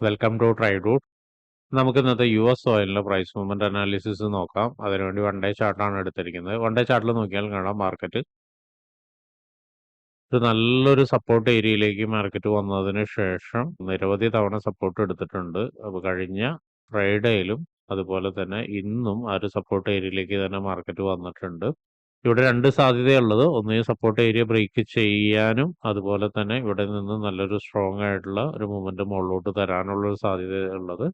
Welcome to ട്രൈഡൂട്ട്. നമുക്ക് ഇന്നത്തെ US ഓയിലിന്റെ price movement analysis നോക്കാം. അതിനുവേണ്ടി വൺ ഡേ ചാർട്ടാണ് എടുത്തിരിക്കുന്നത്. വൺ ഡേ ചാർട്ടിൽ നോക്കിയാൽ കാണാം മാർക്കറ്റ് ഒരു നല്ലൊരു സപ്പോർട്ട് ഏരിയയിലേക്ക് മാർക്കറ്റ് വന്നതിന് ശേഷം നിരവധി തവണ സപ്പോർട്ട് എടുത്തിട്ടുണ്ട്. അപ്പോൾ കഴിഞ്ഞ ഫ്രൈഡേയിലും അതുപോലെ തന്നെ ഇന്നും ആ ഒരു സപ്പോർട്ട് ഏരിയയിലേക്ക് തന്നെ മാർക്കറ്റ് വന്നിട്ടുണ്ട്. ഇവിടെ രണ്ട് സാധ്യതയുള്ളത്, ഒന്നുകിൽ സപ്പോർട്ട് ഏരിയ ബ്രേക്ക് ചെയ്യാനും അതുപോലെ തന്നെ ഇവിടെ നിന്ന് നല്ലൊരു സ്ട്രോങ് ആയിട്ടുള്ള ഒരു മൂവ്മെന്റ് മുകളിലോട്ട് തരാനുള്ള ഒരു സാധ്യത ഉള്ളത്.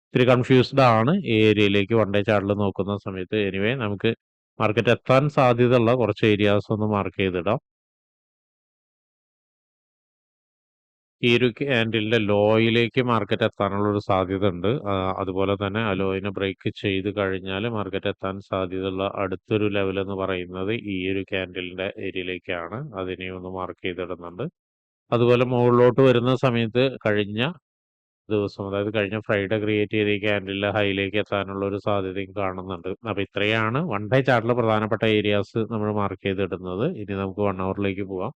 ഇത്തിരി കൺഫ്യൂസ്ഡ് ആണ് ഈ ഏരിയയിലേക്ക് വൺ ഡേ ചാർട്ടിൽ നോക്കുന്ന സമയത്ത്. എനിവേ നമുക്ക് മാർക്കറ്റ് എത്താൻ സാധ്യതയുള്ള കുറച്ച് ഏരിയാസ് ഒന്ന് മാർക്ക് ചെയ്തിടാം. ഈ ഒരു ക്യാൻഡിലിന്റെ ലോയിലേക്ക് മാർക്കറ്റ് എത്താനുള്ള ഒരു സാധ്യത ഉണ്ട്. അതുപോലെ തന്നെ ആ ലോയിനെ ബ്രേക്ക് ചെയ്ത് കഴിഞ്ഞാൽ മാർക്കറ്റ് എത്താൻ സാധ്യതയുള്ള അടുത്തൊരു ലെവൽ എന്ന് പറയുന്നത് ഈ ഒരു ക്യാൻഡിലിന്റെ ഏരിയയിലേക്കാണ്. അതിനെ ഒന്ന് മാർക്ക് ചെയ്തിടുന്നുണ്ട്. അതുപോലെ മുകളിലോട്ട് വരുന്ന സമയത്ത് കഴിഞ്ഞ ദിവസം, അതായത് കഴിഞ്ഞ ഫ്രൈഡേ ക്രിയേറ്റ് ചെയ്ത ഈ ക്യാൻഡിലിന്റെ ഹൈയിലേക്ക് എത്താനുള്ള ഒരു സാധ്യതയും കാണുന്നുണ്ട്. അപ്പൊ ഇത്രയാണ് വൺ ഡേ ചാർട്ടിലെ പ്രധാനപ്പെട്ട ഏരിയാസ് നമ്മൾ മാർക്ക് ചെയ്തിടുന്നത്. ഇനി നമുക്ക് 1 ഹവറിലേക്ക് പോവാം.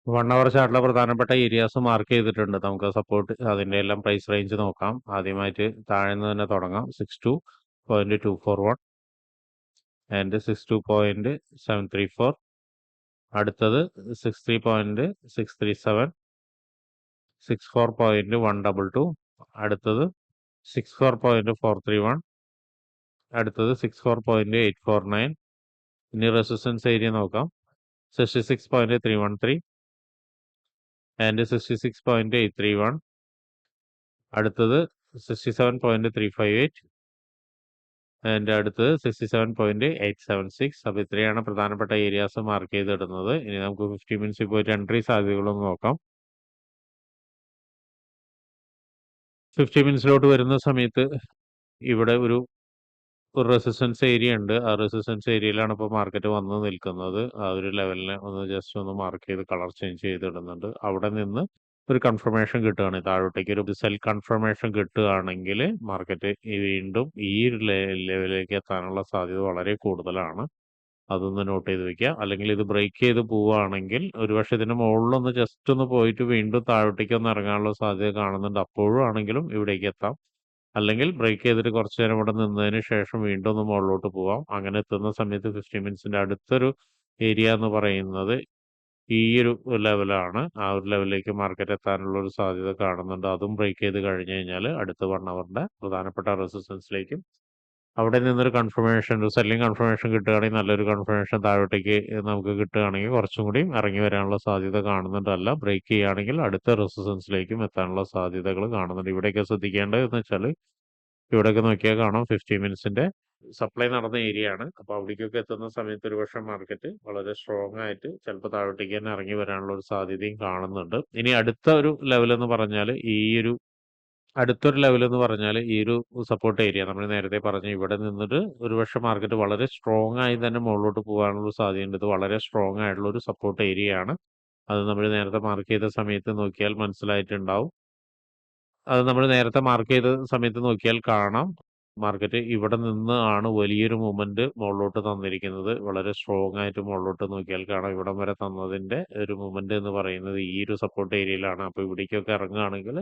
1 അവർ ചാർട്ടിലെ പ്രധാനപ്പെട്ട ഏരിയാസ് മാർക്ക് ചെയ്തിട്ടുണ്ട്. നമുക്ക് സപ്പോർട്ട് അതിന്റെ എല്ലാം പ്രൈസ് റേഞ്ച് നോക്കാം. ആദ്യമായിട്ട് താഴെ നിന്ന് തന്നെ തുടങ്ങാം. 62.241 ആൻഡ് 62.734. അടുത്തത് 63.637, 64.122. അടുത്തത് 64.431. അടുത്തത് 64.849. ഇനി റെസിസ്റ്റൻസ് ഏരിയ നോക്കാം. 66.313 ആൻഡ് 66.831. അടുത്തത് 67.358 ആൻഡ് അടുത്തത് 67.876. അപ്പോൾ ഇത്രയാണ് പ്രധാനപ്പെട്ട ഏരിയാസ് മാർക്ക് ചെയ്തിടുന്നത്. ഇനി നമുക്ക് 50 മിനിറ്റ്സിൽ പോയിട്ട് എൻട്രി സാധ്യതകളൊന്ന് നോക്കാം. 50 മിനിറ്റ്സിലോട്ട് വരുന്ന സമയത്ത് ഇവിടെ ഒരു റെസിസ്റ്റൻസ് ഏരിയ ഉണ്ട്. ആ റെസിസ്റ്റൻസ് ഏരിയയിലാണ് ഇപ്പോൾ മാർക്കറ്റ് വന്ന് നിൽക്കുന്നത്. ആ ഒരു ലെവലിനെ ഒന്ന് ജസ്റ്റ് ഒന്ന് മാർക്ക് ചെയ്ത് കളർ ചേഞ്ച് ചെയ്തിടുന്നുണ്ട്. അവിടെ നിന്ന് ഒരു കൺഫർമേഷൻ കിട്ടുകയാണ്, താഴോട്ടേക്ക് ഒരു സെൽ കൺഫർമേഷൻ കിട്ടുകയാണെങ്കിൽ മാർക്കറ്റ് വീണ്ടും ഈ ഒരു ലെവലിലേക്ക് എത്താനുള്ള സാധ്യത വളരെ കൂടുതലാണ്. അതൊന്ന് നോട്ട് ചെയ്ത് വെക്കുക. അല്ലെങ്കിൽ ഇത് ബ്രേക്ക് ചെയ്ത് പോവുകയാണെങ്കിൽ ഒരുപക്ഷെ ഇതിന്റെ മുകളിലൊന്ന് ജസ്റ്റ് ഒന്ന് പോയിട്ട് വീണ്ടും താഴോട്ടേക്ക് ഒന്ന് ഇറങ്ങാനുള്ള സാധ്യത കാണുന്നുണ്ട്. അപ്പോഴും ആണെങ്കിലും ഇവിടേക്ക് എത്താം. അല്ലെങ്കിൽ ബ്രേക്ക് ചെയ്തിട്ട് കുറച്ച് നേരം ഇവിടെ നിന്നതിന് ശേഷം വീണ്ടും ഒന്ന് മുകളിലോട്ട് പോവാം. അങ്ങനെ എത്തുന്ന സമയത്ത് 50 മിനിറ്റ്സിന്റെ അടുത്തൊരു ഏരിയ എന്ന് പറയുന്നത് ഈ ഒരു ലെവലാണ്. ആ ഒരു ലെവലിലേക്ക് മാർക്കറ്റ് എത്താനുള്ള ഒരു സാധ്യത കാണുന്നുണ്ട്. അതും ബ്രേക്ക് ചെയ്ത് കഴിഞ്ഞു കഴിഞ്ഞാൽ അടുത്ത 1 അവറിന്റെ പ്രധാനപ്പെട്ട റെസിസ്റ്റൻസിലേക്കും അവിടെ നിന്നൊരു കൺഫർമേഷൻ, ഒരു സെല്ലിംഗ് കൺഫർമേഷൻ കിട്ടുകയാണെങ്കിൽ, നല്ലൊരു കൺഫർമേഷൻ താഴോട്ടേക്ക് നമുക്ക് കിട്ടുകയാണെങ്കിൽ കുറച്ചും കൂടി ഇറങ്ങി വരാനുള്ള സാധ്യത കാണുന്നുണ്ട്. അല്ല ബ്രേക്ക് ചെയ്യുകയാണെങ്കിൽ അടുത്ത റെസിസ്റ്റൻസിലേക്കും എത്താനുള്ള സാധ്യതകൾ കാണുന്നുണ്ട്. ഇവിടെയൊക്കെ ശ്രദ്ധിക്കേണ്ടത് എന്ന് വെച്ചാൽ ഇവിടെയൊക്കെ നോക്കിയാൽ കാണാം 50 മിനിറ്റ്സിന്റെ സപ്ലൈ നടന്ന ഏരിയ ആണ്. അപ്പോൾ അവിടേക്കൊക്കെ എത്തുന്ന സമയത്ത് ഒരുപക്ഷെ മാർക്കറ്റ് വളരെ സ്ട്രോങ് ആയിട്ട് ചിലപ്പോൾ താഴോട്ടേക്ക് തന്നെ ഇറങ്ങി വരാനുള്ള ഒരു സാധ്യതയും കാണുന്നുണ്ട്. ഇനി അടുത്ത ഒരു ലെവൽ എന്ന് പറഞ്ഞാൽ അടുത്തൊരു ലെവൽ എന്ന് പറഞ്ഞാൽ ഈ ഒരു സപ്പോർട്ട് ഏരിയ നമ്മൾ നേരത്തെ പറഞ്ഞു, ഇവിടെ നിന്നിട്ട് ഒരുപക്ഷെ മാർക്കറ്റ് വളരെ സ്ട്രോങ് ആയി തന്നെ മുകളിലോട്ട് പോകാനുള്ള സാധ്യതയുണ്ട്. ഇത് വളരെ സ്ട്രോങ് ആയിട്ടുള്ള ഒരു സപ്പോർട്ട് ഏരിയ ആണ്. അത് നമ്മൾ നേരത്തെ മാർക്ക് ചെയ്ത സമയത്ത് നോക്കിയാൽ മനസ്സിലായിട്ടുണ്ടാവും. അത് നമ്മൾ നേരത്തെ മാർക്ക് ചെയ്ത സമയത്ത് നോക്കിയാൽ കാണാം മാർക്കറ്റ് ഇവിടെ നിന്ന് ആണ് വലിയൊരു മൂവ്മെന്റ് മുകളിലോട്ട് തന്നിരിക്കുന്നത്. വളരെ സ്ട്രോങ് ആയിട്ട് മുകളിലോട്ട് നോക്കിയാൽ കാണാം ഇവിടം വരെ തന്നതിന്റെ ഒരു മൂവ്മെന്റ് എന്ന് പറയുന്നത് ഈ ഒരു സപ്പോർട്ട് ഏരിയയിലാണ്. അപ്പോൾ ഇവിടേക്കൊക്കെ ഇറങ്ങുകയാണെങ്കിൽ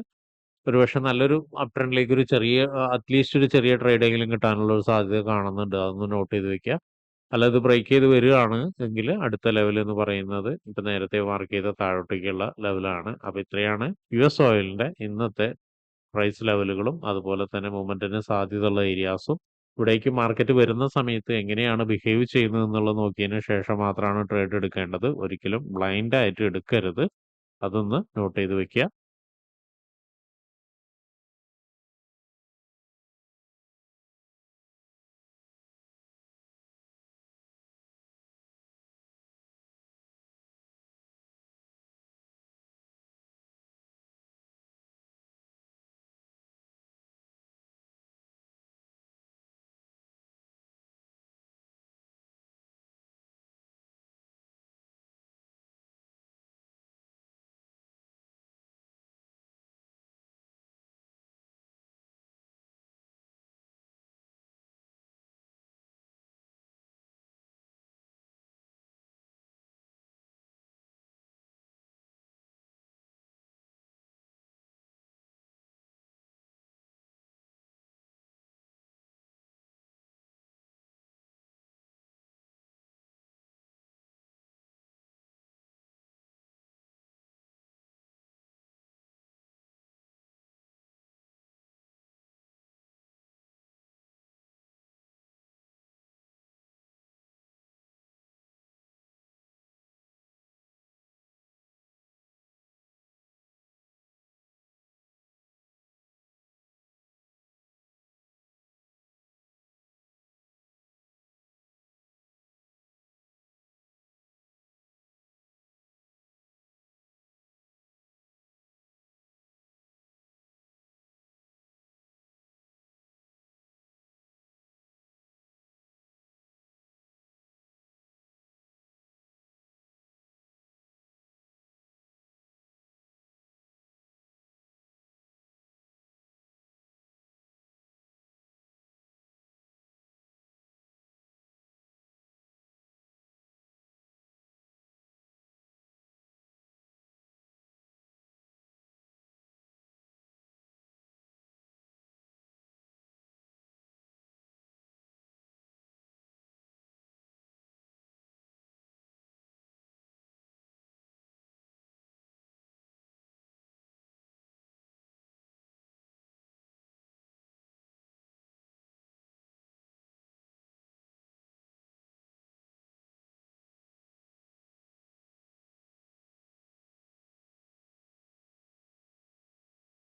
ഒരുപക്ഷെ നല്ലൊരു അപ് ട്രെൻഡിലേക്ക് ഒരു ചെറിയ അറ്റ്ലീസ്റ്റ് ഒരു ചെറിയ ട്രേഡെങ്കിലും കിട്ടാനുള്ള ഒരു സാധ്യത കാണുന്നുണ്ട്. അതൊന്ന് നോട്ട് ചെയ്ത് വെക്കുക. അല്ല ഇത് ബ്രേക്ക് ചെയ്ത് വരികയാണ് എങ്കിൽ അടുത്ത ലെവൽ എന്ന് പറയുന്നത് ഇപ്പൊ നേരത്തെ മാർക്ക് ചെയ്ത താഴോട്ടേക്കുള്ള ലെവലാണ്. അപ്പൊ ഇത്രയാണ് യുഎസ് ഓയിലിന്റെ ഇന്നത്തെ പ്രൈസ് ലെവലുകളും അതുപോലെ തന്നെ മൂവ്മെന്റിന് സാധ്യതയുള്ള ഏരിയാസും. ഇവിടേക്ക് മാർക്കറ്റ് വരുന്ന സമയത്ത് എങ്ങനെയാണ് ബിഹേവ് ചെയ്യുന്നത് എന്നുള്ളത് നോക്കിയതിന് ശേഷം മാത്രമാണ് ട്രേഡ് എടുക്കേണ്ടത്. ഒരിക്കലും ബ്ലൈൻഡ് ആയിട്ട് എടുക്കരുത്. അതൊന്ന് നോട്ട് ചെയ്ത് വെക്കുക.